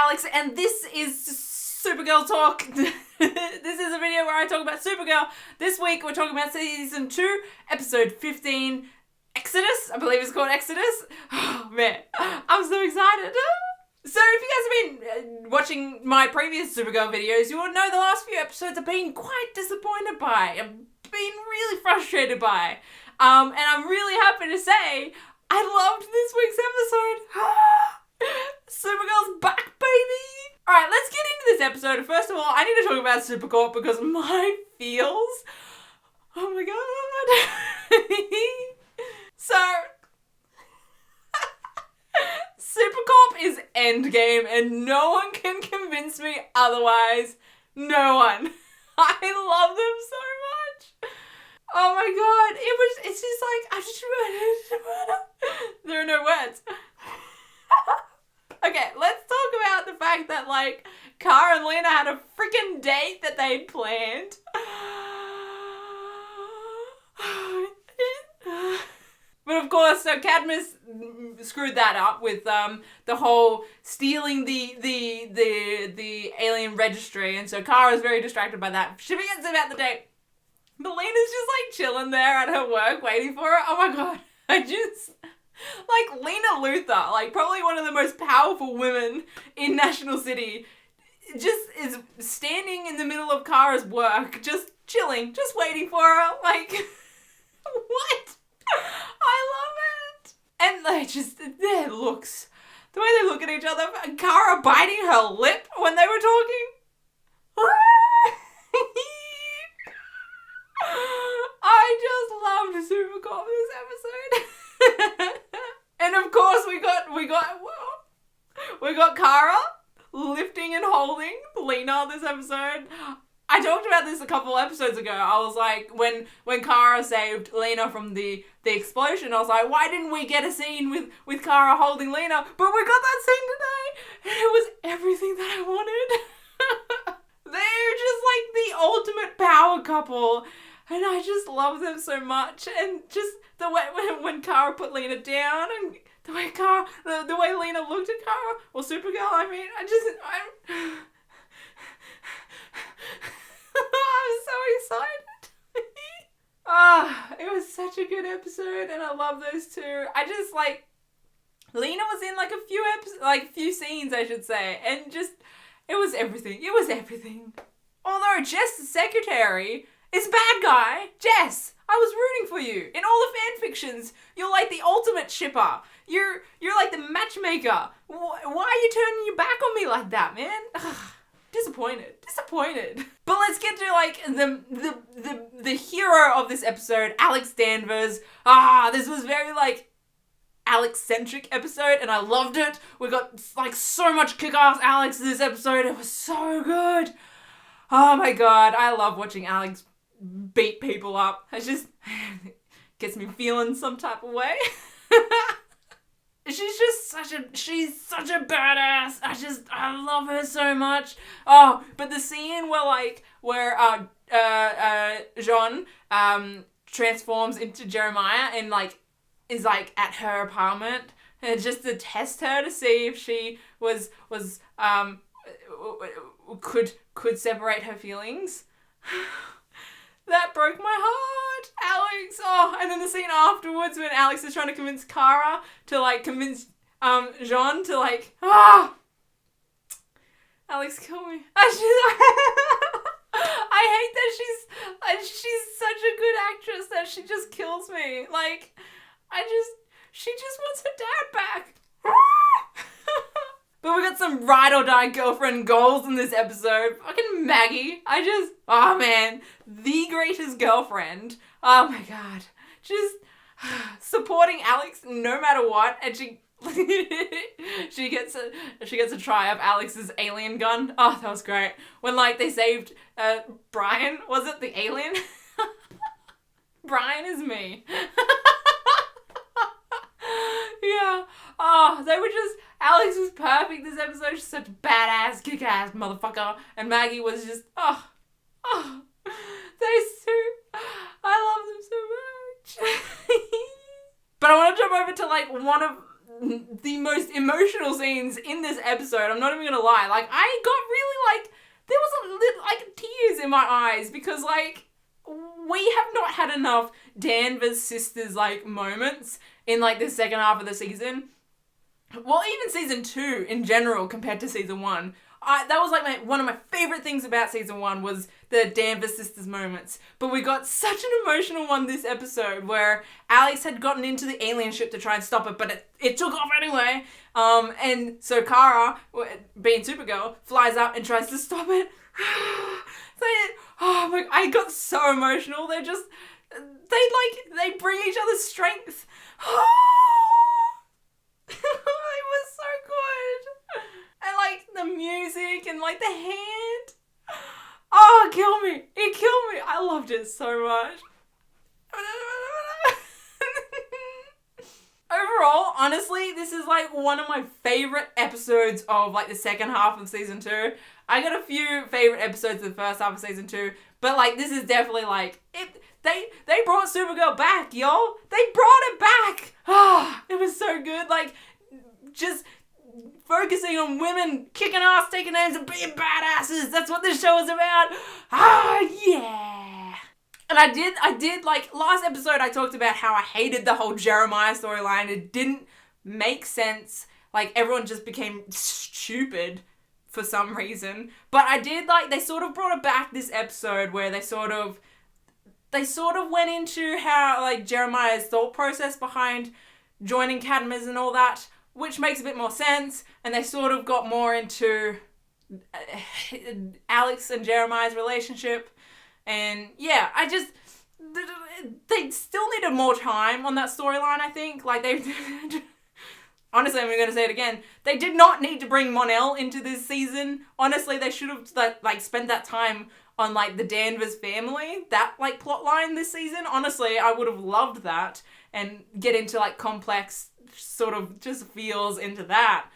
Alex, and this is Supergirl Talk. This is a video where I talk about Supergirl. This week we're talking about Season 2, Episode 15, Exodus. I believe it's called Exodus. Oh man, I'm so excited. So if you guys have been watching my previous Supergirl videos, you will know the last few episodes I've been quite disappointed by. I've been really frustrated by. And I'm really happy to say I loved this week's episode. Supergirl's back, baby! Alright, let's get into this episode. First of all, I need to talk about Supercorp because my feels... Oh my god. So... Supercorp is endgame and no one can convince me otherwise. No one. I love them so much. Oh my god. It's just like, I just... There are no words. Okay, let's talk about the fact that, like, Kara and Lena had a freaking date that they planned. But of course, so Cadmus screwed that up with the whole stealing the alien registry, and so Kara's very distracted by that. She forgets about the date. But Lena's just, like, chilling there at her work, waiting for her. Oh my god, like, Lena Luthor, like, probably one of the most powerful women in National City, just is standing in the middle of Kara's work, just chilling, just waiting for her, like, what? I love it! And, like, just, their looks, the way they look at each other, Kara biting her lip when they were talking. I just loved Supergirl this episode. And of course we got Kara lifting and holding Lena this episode. I talked about this a couple episodes ago. I was like, when Kara saved Lena from the explosion, I was like, why didn't we get a scene with Kara holding Lena? But we got that scene today, and it was everything that I wanted. They're just like the ultimate power couple. And I just love them so much, and just the way when Kara put Lena down, and the way the way Lena looked at Kara, or Supergirl, I mean, I'm so excited. It was such a good episode, and I love those two. I just, like, Lena was in like a few scenes, I should say, and just, it was everything. It was everything. Although Jess, the secretary, is a bad guy. Jess, I was rooting for you. In all the fan fictions, you're like the ultimate shipper. You're like the matchmaker. Why are you turning your back on me like that, man? Ugh, disappointed. But let's get to, like, the hero of this episode, Alex Danvers. This was very, like, Alex-centric episode, and I loved it. We got, like, so much kick-ass Alex this episode. It was so good. Oh my god, I love watching Alex beat people up. It just gets me feeling some type of way. She's such a badass. I love her so much. Oh, but the scene where Jean transforms into Jeremiah and, like, is, like, at her apartment, and just to test her to see if she could separate her feelings. That broke my heart, Alex. Oh, and then the scene afterwards when Alex is trying to convince Kara to, like, convince Jean to, like, Alex, kill me. I hate that she's such a good actress that she just kills me. Like, she just wants her dad back. But we got some ride or die girlfriend goals in this episode. Fucking Maggie. Oh man, the greatest girlfriend. Oh my god. Just supporting Alex no matter what, and she gets a try of Alex's alien gun. Oh, that was great. When, like, they saved Brian, was it the alien? Brian is me. Yeah. Oh, they were just... Alex was perfect this episode. She's such a badass, kick-ass motherfucker. And Maggie was just... those two. I love them so much. But I want to jump over to, like, one of the most emotional scenes in this episode. I'm not even gonna lie. Like, I got really, like, there was a little, like, tears in my eyes because, like, we have not had enough Danvers sisters, like, moments in, like, the second half of the season. Well, even season 2 in general compared to season 1. That was like one of my favorite things about season 1 was the Danvers sisters moments. But we got such an emotional one this episode where Alex had gotten into the alien ship to try and stop it, but it took off anyway. And so Kara, being Supergirl, flies up and tries to stop it. I got so emotional. They bring each other strength. It was so good. And like the music and like the hand. Oh, it killed me. It killed me. I loved it so much. Overall, honestly, this is like one of my favorite episodes of like the second half of season 2. I got a few favorite episodes of the first half of season 2, but like this is definitely like it. They brought Supergirl back, y'all. They brought it back. Ah, it was so good. Like just focusing on women kicking ass, taking names, and being badasses. That's what this show is about. Ah, yeah. And I did, like, last episode I talked about how I hated the whole Jeremiah storyline. It didn't make sense. Like, everyone just became stupid for some reason. But I did, like, they sort of brought it back this episode where they sort of went into how, like, Jeremiah's thought process behind joining Cadmus and all that, which makes a bit more sense. And they sort of got more into Alex and Jeremiah's relationship. And yeah, they still needed more time on that storyline, I think. Like, honestly, I'm going to say it again. They did not need to bring Mon-El into this season. Honestly, they should have, like, spent that time on, like, the Danvers family, that, like, plot line this season. Honestly, I would have loved that and get into, like, complex sort of just feels into that.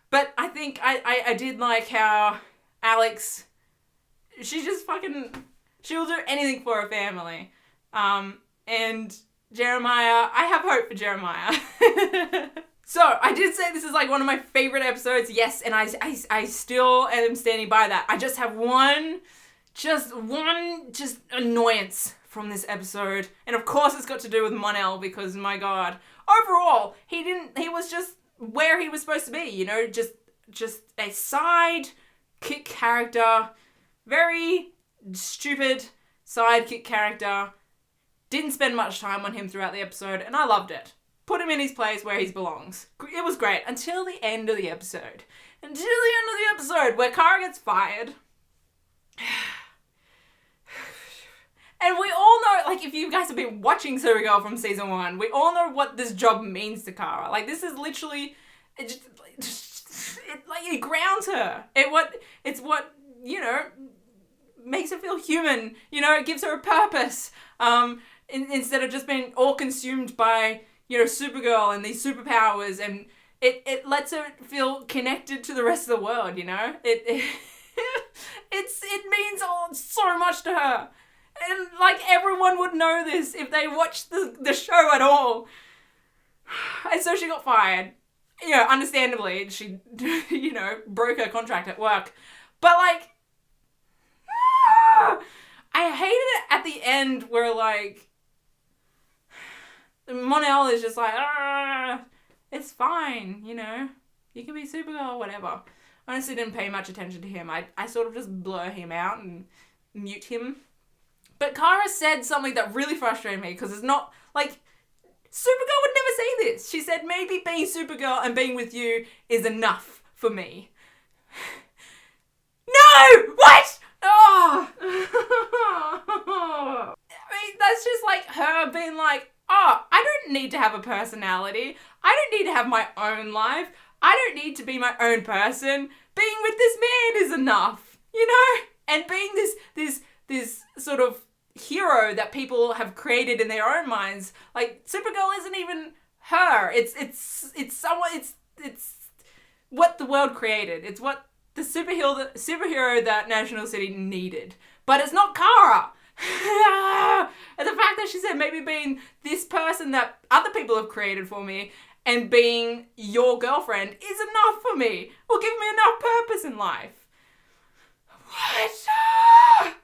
But I think I did like how Alex, she just fucking, she'll do anything for her family. And Jeremiah, I have hope for Jeremiah. So, I did say this is like one of my favorite episodes, yes, and I still am standing by that. I just have one annoyance from this episode. And of course it's got to do with Mon-El because, my God, overall, he was just where he was supposed to be, you know, just a sidekick character, very stupid sidekick character. Didn't spend much time on him throughout the episode, and I loved it. Put him in his place where he belongs. It was great until the end of the episode. Until the end of the episode where Kara gets fired. And we all know, like, if you guys have been watching Supergirl from season 1, we all know what this job means to Kara. Like, this is literally, it grounds her. It's what, you know, makes her feel human. You know, it gives her a purpose. Instead of just being all consumed by, you know, Supergirl and these superpowers, and it lets her feel connected to the rest of the world, you know? It means so much to her. And, like, everyone would know this if they watched the show at all. And so she got fired. You know, understandably, she, you know, broke her contract at work. But, like, I hated it at the end where, like, Mon-El is just like, it's fine, you know, you can be Supergirl or whatever. I honestly didn't pay much attention to him. I sort of just blur him out and mute him. But Kara said something that really frustrated me because it's not, like, Supergirl would never say this. She said, maybe being Supergirl and being with you is enough for me. No! What? Oh! I mean, that's just like her being like, oh, I don't need to have a personality. I don't need to have my own life. I don't need to be my own person. Being with this man is enough, you know? And being this sort of hero that people have created in their own minds, like, Supergirl isn't even her. It's what the world created. It's what the superhero that National City needed. But it's not Kara. And the fact that she said maybe being this person that other people have created for me and being your girlfriend is enough for me. Will give me enough purpose in life. What?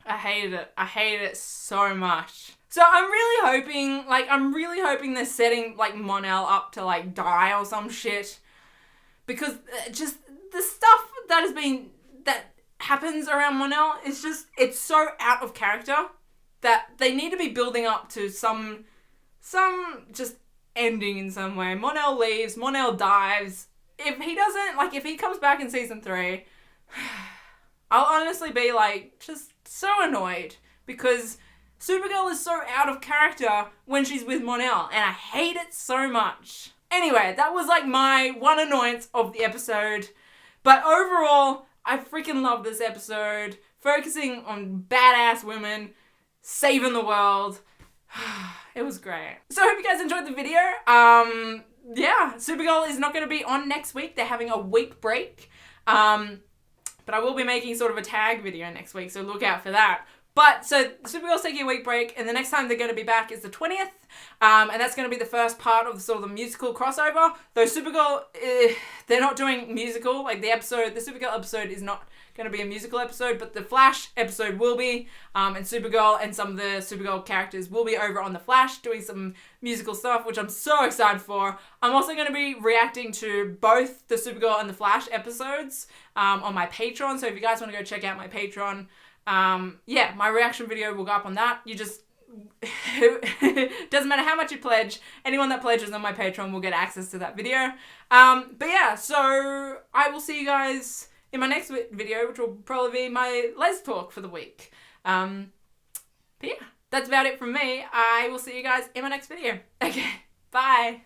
I hated it. I hated it so much. So I'm really hoping they're setting, like, Mon-El up to, like, die or some shit. Because just the stuff that happens around Mon-El is just, it's so out of character that they need to be building up to some just ending in some way. Mon-El leaves, Mon-El dies. If he comes back in season 3, I'll honestly be, like, just so annoyed because Supergirl is so out of character when she's with Mon-El, and I hate it so much. Anyway, that was, like, my one annoyance of the episode. But overall, I freaking love this episode. Focusing on badass women, saving the world. It was great. So I hope you guys enjoyed the video. Yeah, Supergirl is not going to be on next week. They're having a week break. But I will be making sort of a tag video next week, so look out for that. But, so, Supergirl's taking a week break, and the next time they're going to be back is the 20th, and that's going to be the first part of sort of the musical crossover. Though Supergirl, they're not doing musical, like the Supergirl episode is not going to be a musical episode, but the Flash episode will be, and Supergirl and some of the Supergirl characters will be over on the Flash doing some musical stuff, which I'm so excited for. I'm also going to be reacting to both the Supergirl and the Flash episodes on my Patreon, so if you guys want to go check out my Patreon, yeah, my reaction video will go up on that. You just, doesn't matter how much you pledge, anyone that pledges on my Patreon will get access to that video. But yeah, so I will see you guys in my next video, which will probably be my Les talk for the week. But yeah, that's about it from me. I will see you guys in my next video. Okay, bye.